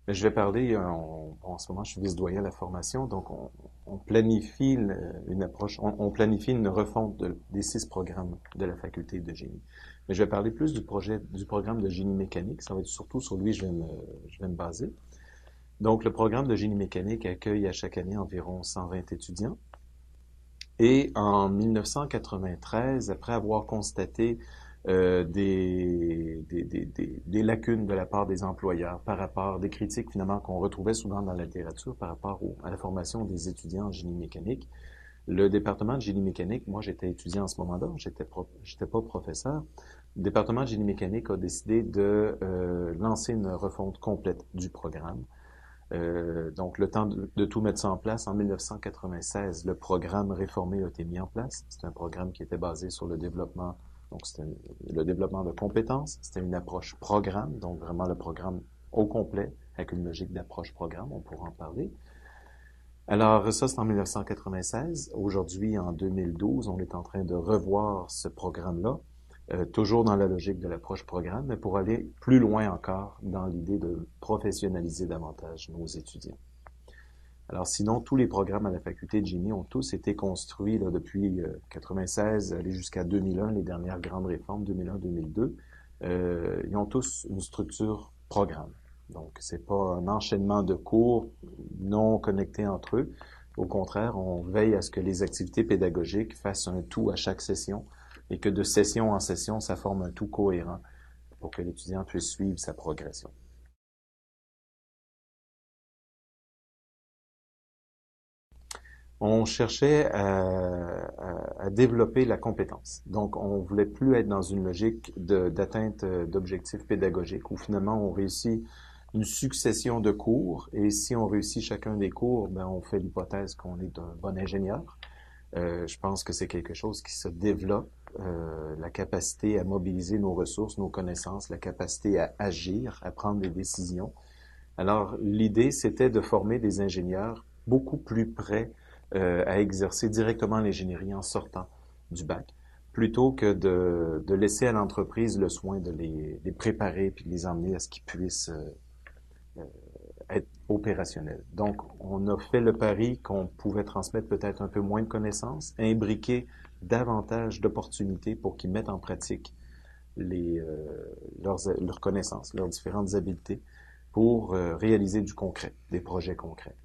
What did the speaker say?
Mais je vais parler, en ce moment, je suis vice-doyen à la formation, donc on planifie une approche, on planifie une refonte des 6 programmes de la faculté de génie. Mais je vais parler plus du programme de génie mécanique. Ça va être surtout sur lui je vais me baser. Donc, le programme de génie mécanique accueille à chaque année environ 120 étudiants. Et en 1993, après avoir constaté des lacunes de la part des employeurs par rapport des critiques finalement qu'on retrouvait souvent dans la littérature par rapport à la formation des étudiants en génie mécanique. Le département de génie mécanique, moi j'étais étudiant en ce moment-là, j'étais pas professeur. Le département de génie mécanique a décidé de lancer une refonte complète du programme. Donc, le temps de tout mettre ça en place, en 1996, le programme réformé a été mis en place. C'est un programme qui était basé sur le développement, donc c'était le développement de compétences. C'était une approche programme, donc vraiment le programme au complet, avec une logique d'approche programme, on pourra en parler. Alors, ça, c'est en 1996. Aujourd'hui, en 2012, on est en train de revoir ce programme-là, toujours dans la logique de l'approche programme, mais pour aller plus loin encore dans l'idée de professionnaliser davantage nos étudiants. Alors, sinon, tous les programmes à la faculté de génie ont tous été construits là, depuis 96, aller jusqu'à 2001, les dernières grandes réformes, 2001-2002. Ils ont tous une structure programme. Donc, c'est pas un enchaînement de cours non connectés entre eux. Au contraire, on veille à ce que les activités pédagogiques fassent un tout à chaque session et que de session en session, ça forme un tout cohérent pour que l'étudiant puisse suivre sa progression. On cherchait à développer la compétence. Donc, on voulait plus être dans une logique d'atteinte d'objectifs pédagogiques où finalement on réussit une succession de cours et si on réussit chacun des cours, ben on fait l'hypothèse qu'on est un bon ingénieur. Je pense que c'est quelque chose qui se développe, la capacité à mobiliser nos ressources, nos connaissances, la capacité à agir, à prendre des décisions. Alors, l'idée, c'était de former des ingénieurs beaucoup plus prêts à exercer directement l'ingénierie en sortant du bac, plutôt que de laisser à l'entreprise le soin de les préparer puis de les emmener à ce qu'ils puissent être opérationnels. Donc, on a fait le pari qu'on pouvait transmettre peut-être un peu moins de connaissances, imbriquer davantage d'opportunités pour qu'ils mettent en pratique leurs connaissances, leurs différentes habiletés pour réaliser du concret, des projets concrets.